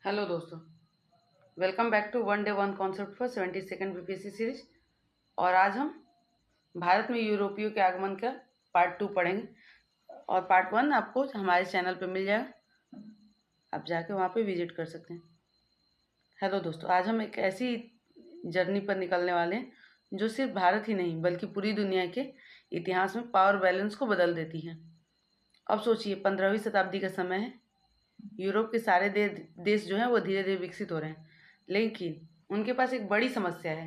Hello दोस्तों, welcome back to one day one concept for 72nd BPSC series. और आज हम भारत में यूरोपियों के आगमन का पार्ट 2 पढ़ेंगे और पार्ट 1 आपको हमारे चैनल पे मिल जाएगा, आप जाके वहाँ पे विजिट कर सकते हैं। हेलो दोस्तों, आज हम एक ऐसी जर्नी पर निकलने वाले हैं जो सिर्फ भारत ही नहीं बल्कि पूरी दुनिया के इतिहास में पावर बैलेंस को बदल देती है। अब सोचिए, 15वीं शताब्दी का समय है। यूरोप के सारे देश जो हैं वो धीरे धीरे विकसित हो रहे हैं, लेकिन उनके पास एक बड़ी समस्या है।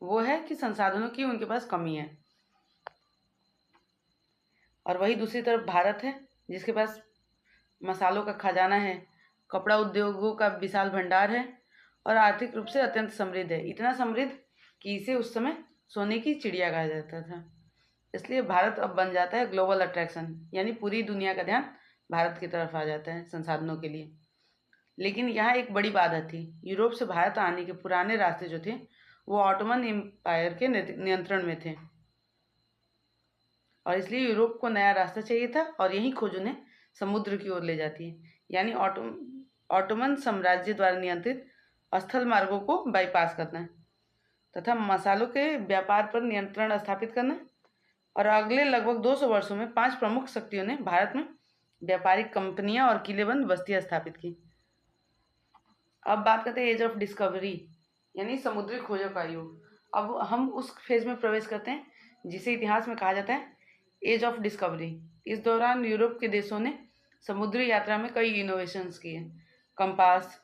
वो है कि संसाधनों की उनके पास कमी है। और वही दूसरी तरफ भारत है, जिसके पास मसालों का खजाना है, कपड़ा उद्योगों का विशाल भंडार है और आर्थिक रूप से अत्यंत समृद्ध है। इतना समृद्ध कि इसे उस समय सोने की चिड़िया कहा जाता था। इसलिए भारत अब बन जाता है ग्लोबल अट्रैक्शन, यानी पूरी दुनिया का ध्यान भारत की तरफ आ जाता है संसाधनों के लिए। लेकिन यहाँ एक बड़ी बाधा थी। यूरोप से भारत आने के पुराने रास्ते जो थे वो ऑटोमन एम्पायर के नियंत्रण में थे, और इसलिए यूरोप को नया रास्ता चाहिए था और यही खोज उन्हें समुद्र की ओर ले जाती है, यानी ऑटोमन साम्राज्य द्वारा नियंत्रित स्थल मार्गों को बाईपास करना तथा मसालों के व्यापार पर नियंत्रण स्थापित करना। और अगले लगभग 200 वर्षों में 5 प्रमुख शक्तियों ने भारत में व्यापारिक कंपनियां और किलेबंद बस्तियां स्थापित की। अब बात करते हैं एज ऑफ डिस्कवरी, यानी समुद्री खोजों का युग। अब हम उस फेज में प्रवेश करते हैं जिसे इतिहास में कहा जाता है एज ऑफ डिस्कवरी। इस दौरान यूरोप के देशों ने समुद्री यात्रा में कई इनोवेशंस किए। कंपास,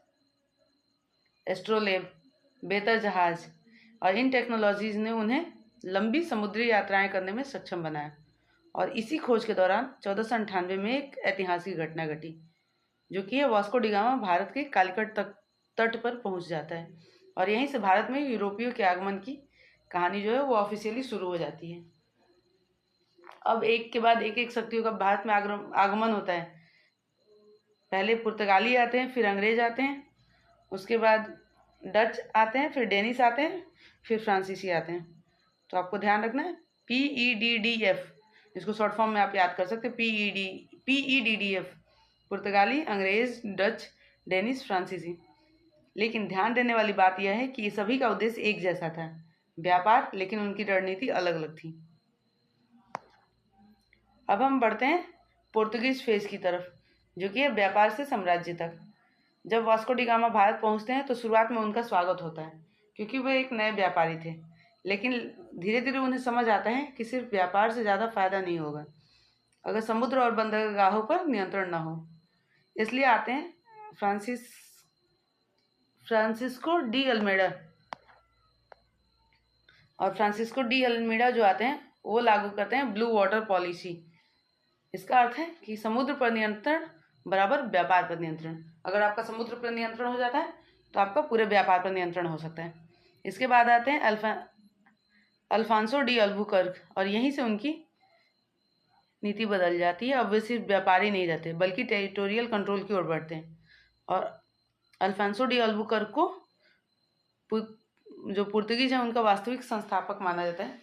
एस्ट्रोलेब, बेहतर जहाज और इन टेक्नोलॉजीज ने उन्हें लंबी समुद्री यात्राएं करने में सक्षम बनाया। और इसी खोज के दौरान 1498 में एक ऐतिहासिक घटना घटी, जो कि है वास्को डिगामा भारत के कालीकट तट पर पहुंच जाता है। और यहीं से भारत में यूरोपियों के आगमन की कहानी जो है वो ऑफिशियली शुरू हो जाती है। अब एक के बाद एक शक्तियों का भारत में आगमन होता है। पहले पुर्तगाली आते हैं, फिर अंग्रेज आते हैं, उसके बाद डच आते हैं, फिर डेनिस आते हैं, फिर फ्रांसीसी आते हैं। तो आपको ध्यान रखना है PEDDF, इसको शॉर्ट फॉर्म में आप याद कर सकते हैं। PEDDF, पुर्तगाली, अंग्रेज, डच, डेनिस, फ्रांसीसी। लेकिन ध्यान देने वाली बात यह है कि ये सभी का उद्देश्य एक जैसा था, व्यापार, लेकिन उनकी रणनीति अलग अलग थी। अब हम बढ़ते हैं पोर्तुगीज फेज की तरफ, जो कि है व्यापार से साम्राज्य तक। जब वास्को डी गामा भारत पहुंचते हैं तो शुरुआत में उनका स्वागत होता है, क्योंकि वे एक नए व्यापारी थे। लेकिन धीरे धीरे उन्हें समझ आता है कि सिर्फ व्यापार से ज़्यादा फायदा नहीं होगा अगर समुद्र और बंदरगाहों पर नियंत्रण न हो। इसलिए आते हैं फ्रांसिस्को डी अल्मेडा। और फ्रांसिस्को डी अल्मेडा जो आते हैं वो लागू करते हैं ब्लू वाटर पॉलिसी। इसका अर्थ है कि समुद्र पर नियंत्रण बराबर व्यापार पर नियंत्रण। अगर आपका समुद्र पर नियंत्रण हो जाता है तो आपका पूरे व्यापार पर नियंत्रण हो सकता है। इसके बाद आते हैं अल्फांसो डी अल्बुकर्क, और यहीं से उनकी नीति बदल जाती है। अब वे सिर्फ व्यापारी नहीं रहते बल्कि टेरिटोरियल कंट्रोल की ओर बढ़ते हैं। और अल्फांसो डी अल्बुकर्क को जो पुर्तगीज है उनका वास्तविक संस्थापक माना जाता है।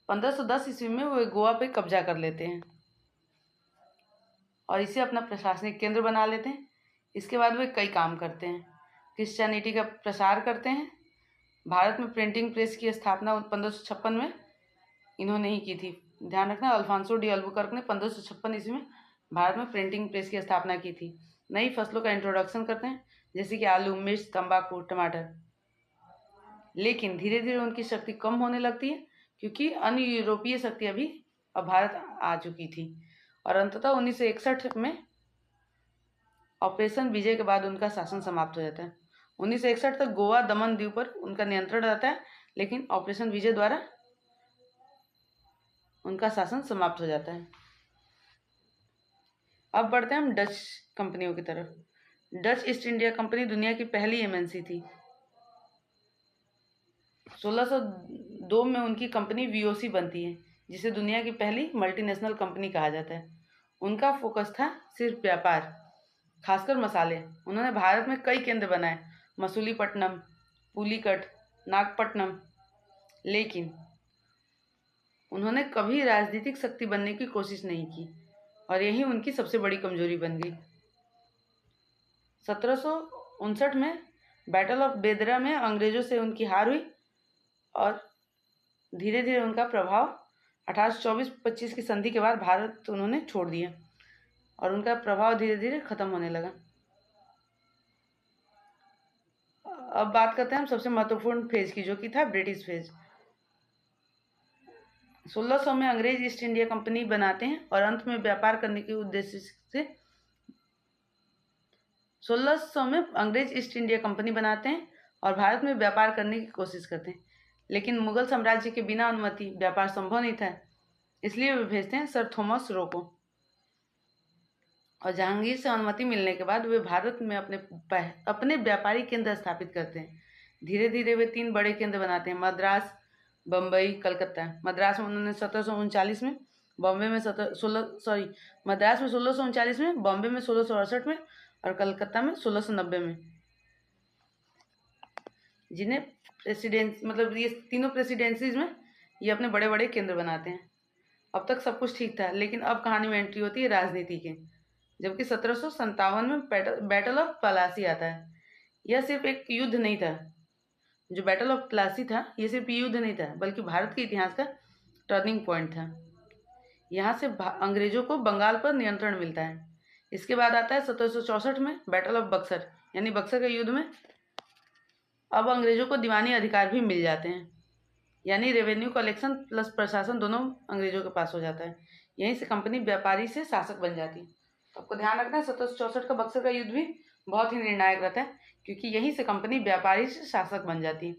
1510 ईस्वी में वे गोवा पे कब्जा कर लेते हैं और इसे अपना प्रशासनिक केंद्र बना लेते हैं। इसके बाद वे कई काम करते हैं। क्रिश्चियनिटी का प्रसार करते हैं। भारत में प्रिंटिंग प्रेस की स्थापना 1556 में इन्होंने ही की थी। ध्यान रखना, अल्फांसो डी अल्बुकर्क ने 1556 ईस्वी में भारत में प्रिंटिंग प्रेस की स्थापना की थी। नई फसलों का इंट्रोडक्शन करते हैं, जैसे कि आलू, मिर्च, तंबाकू, टमाटर। लेकिन धीरे धीरे उनकी शक्ति कम होने लगती है, क्योंकि अन्य यूरोपीय शक्ति अभी अब भारत आ चुकी थी। और अंततः 1961 में ऑपरेशन विजय के बाद उनका शासन समाप्त हो जाता है। 1961 तक गोवा, दमन द्वीप पर उनका नियंत्रण रहता है, लेकिन ऑपरेशन विजय द्वारा उनका शासन समाप्त हो जाता है। अब बढ़ते हैं हम डच कंपनियों की तरफ। डच ईस्ट इंडिया कंपनी दुनिया की पहली MNC थी। 1602 में उनकी कंपनी VOC बनती है, जिसे दुनिया की पहली मल्टीनेशनल कंपनी कहा जाता है। उनका फोकस था सिर्फ व्यापार, खासकर मसाले। उन्होंने भारत में कई केंद्र बनाए, मसूलीपट्टनम, पुलिकट, नागपट्टनम। लेकिन उन्होंने कभी राजनीतिक शक्ति बनने की कोशिश नहीं की। और यही उनकी सबसे बड़ी कमजोरी बन गई। 1759 में बैटल ऑफ बेदरा में अंग्रेजों से उनकी हार हुई और धीरे धीरे उनका प्रभाव 1824-25 की संधि के बाद भारत उन्होंने छोड़ दिया और उनका प्रभाव धीरे धीरे खत्म होने लगा। अब बात करते हैं हम सबसे महत्वपूर्ण फेज की, जो कि था ब्रिटिश फेज। 1600 में अंग्रेज ईस्ट इंडिया कंपनी बनाते हैं और अंत में व्यापार करने के उद्देश्य से 1600 में अंग्रेज ईस्ट इंडिया कंपनी बनाते हैं और भारत में व्यापार करने की कोशिश करते हैं, लेकिन मुगल साम्राज्य के बिना अनुमति व्यापार संभव नहीं था, इसलिए वे भेजते हैं सर थॉमस रो को। और जहांगीर से अनुमति मिलने के बाद वे भारत में अपने व्यापारी केंद्र स्थापित करते हैं। धीरे धीरे वे 3 बड़े केंद्र बनाते हैं, मद्रास, बम्बई, कलकत्ता। मद्रास में उन्होंने 1739 में, बॉम्बे में मद्रास में 1639 में, बॉम्बे में 1668 में और कलकत्ता में 1690 में, जिन्हें ये तीनों प्रेसिडेंसीज में ये अपने बड़े बड़े केंद्र बनाते हैं। अब तक सब कुछ ठीक था, लेकिन अब कहानी में एंट्री होती है राजनीति के, जबकि 1757 में बैटल ऑफ प्लासी आता है। यह सिर्फ एक युद्ध नहीं था, जो बैटल ऑफ प्लासी था ये सिर्फ युद्ध नहीं था, बल्कि भारत के इतिहास का टर्निंग पॉइंट था। यहाँ से अंग्रेजों को बंगाल पर नियंत्रण मिलता है। इसके बाद आता है 1764 में बैटल ऑफ बक्सर, यानी बक्सर के युद्ध में अब अंग्रेजों को दीवानी अधिकार भी मिल जाते हैं, यानी रेवेन्यू कलेक्शन प्लस प्रशासन दोनों अंग्रेजों के पास हो जाता है। यहीं से कंपनी व्यापारी से शासक बन जाती है। तो आपको ध्यान रखना है 1764 का बक्सर का युद्ध भी बहुत ही निर्णायक रहता है, क्योंकि यहीं से कंपनी व्यापारी से शासक बन जाती है।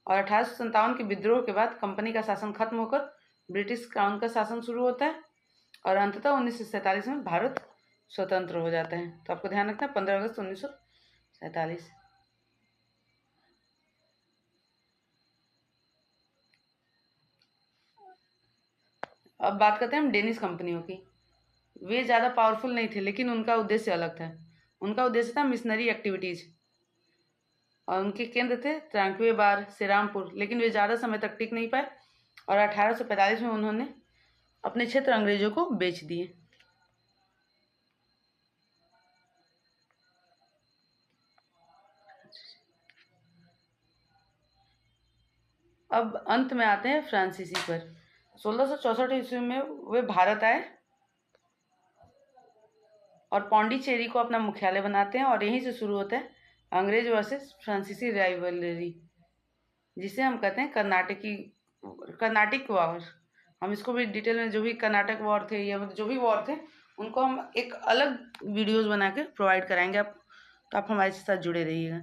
और 1857 के विद्रोह के बाद कंपनी का शासन खत्म होकर ब्रिटिश क्राउन का शासन शुरू होता है और अंततः 1947 में भारत स्वतंत्र हो जाता है। तो आपको ध्यान रखना है 15 अगस्त 1947। अब बात करते हैं हम डेनिश कंपनियों की। वे ज़्यादा पावरफुल नहीं थे, लेकिन उनका उद्देश्य अलग था। उनका उद्देश्य था मिशनरी एक्टिविटीज़ और उनके केंद्र थे त्रांक्वे बार, श्रीरामपुर, लेकिन वे ज़्यादा समय तक टिक नहीं पाए और 1845 में उन्होंने अपने क्षेत्र अंग्रेजों को बेच दिए। अब अंत में आते हैं फ्रांसीसी पर। 1664 ईस्वी में वे भारत आए और पौंडीचेरी को अपना मुख्यालय बनाते हैं और यहीं से शुरू होता है अंग्रेज वर्सेस फ्रांसीसी राइवलरी, जिसे हम कहते हैं कर्नाटिक वॉर। हम इसको भी डिटेल में, जो भी कर्नाटक वॉर थे या जो भी वॉर थे, उनको हम एक अलग वीडियोस बना के प्रोवाइड कराएंगे आप, तो आप हमारे साथ जुड़े रहिएगा।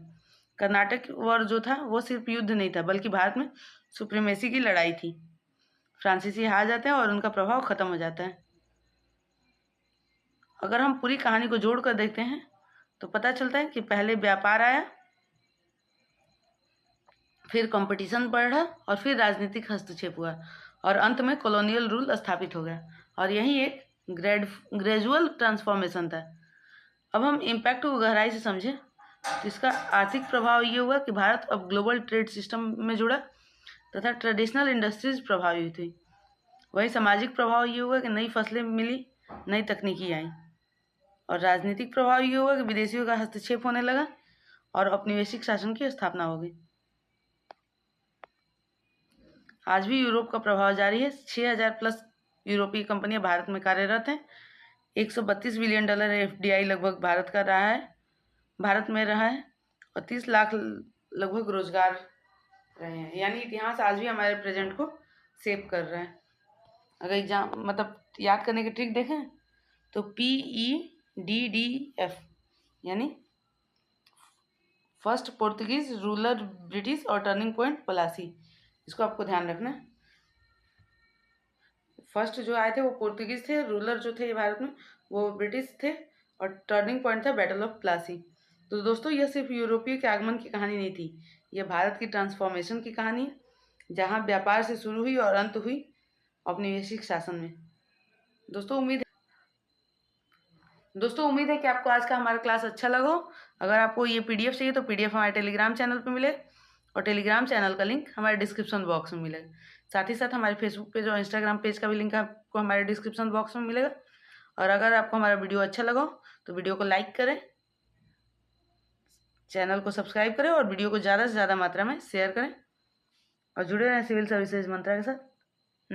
कर्नाटक वॉर जो था वो सिर्फ युद्ध नहीं था, बल्कि भारत में सुप्रीमेसी की लड़ाई थी। फ्रांसीसी हार जाते हैं और उनका प्रभाव खत्म हो जाता है। अगर हम पूरी कहानी को जोड़ कर देखते हैं तो पता चलता है कि पहले व्यापार आया, फिर कंपटीशन बढ़ा और फिर राजनीतिक हस्तक्षेप हुआ और अंत में कॉलोनियल रूल स्थापित हो गया। और यही एक ग्रेजुअल ट्रांसफॉर्मेशन था। अब हम इम्पैक्ट को गहराई से समझें तो इसका आर्थिक प्रभाव ये हुआ कि भारत अब ग्लोबल ट्रेड सिस्टम में जुड़ा तथा ट्रेडिशनल इंडस्ट्रीज प्रभावित हुई। वही सामाजिक प्रभाव ये हुआ कि नई फसलें मिली, नई तकनीकी आई। और राजनीतिक प्रभाव ये हुआ कि विदेशियों का हस्तक्षेप होने लगा और औपनिवेशिक शासन की स्थापना हो गई। आज भी यूरोप का प्रभाव जारी है। 6000 प्लस यूरोपीय कंपनियां भारत में कार्यरत हैं। 132 बिलियन डॉलर FDI लगभग भारत में रहा है और 30 लाख लगभग रोजगार रहे हैं। यानी इतिहास आज भी हमारे प्रेजेंट को सेव कर रहा है। अगर एग्जाम याद करने की ट्रिक देखें तो PEDDF यानी फर्स्ट पोर्तुगीज रूलर ब्रिटिश और टर्निंग पॉइंट प्लासी, इसको आपको ध्यान रखना है। फर्स्ट जो आए थे वो पोर्तुगीज थे, रूलर जो थे भारत में वो ब्रिटिश थे और टर्निंग पॉइंट था बैटल ऑफ प्लासी। तो दोस्तों यह सिर्फ यूरोपीय के आगमन की कहानी नहीं थी, यह भारत की ट्रांसफॉर्मेशन की कहानी है, जहां व्यापार से शुरू हुई और अंत हुई औपनिवेशिक शासन में। दोस्तों उम्मीद है कि आपको आज का हमारा क्लास अच्छा लगा हो। अगर आपको ये PDF चाहिए तो PDF हमारे टेलीग्राम चैनल पर मिले और टेलीग्राम चैनल का लिंक हमारे डिस्क्रिप्शन बॉक्स में मिलेगा। साथ ही साथ हमारे फेसबुक पेज और इंस्टाग्राम पेज का भी लिंक आपको हमारे डिस्क्रिप्शन बॉक्स में मिलेगा। और अगर आपको हमारा वीडियो अच्छा लगा तो वीडियो को लाइक करें, चैनल को सब्सक्राइब करें और वीडियो को ज़्यादा से ज़्यादा मात्रा में शेयर करें और जुड़े रहें सिविल सर्विसेज मंत्रा के साथ।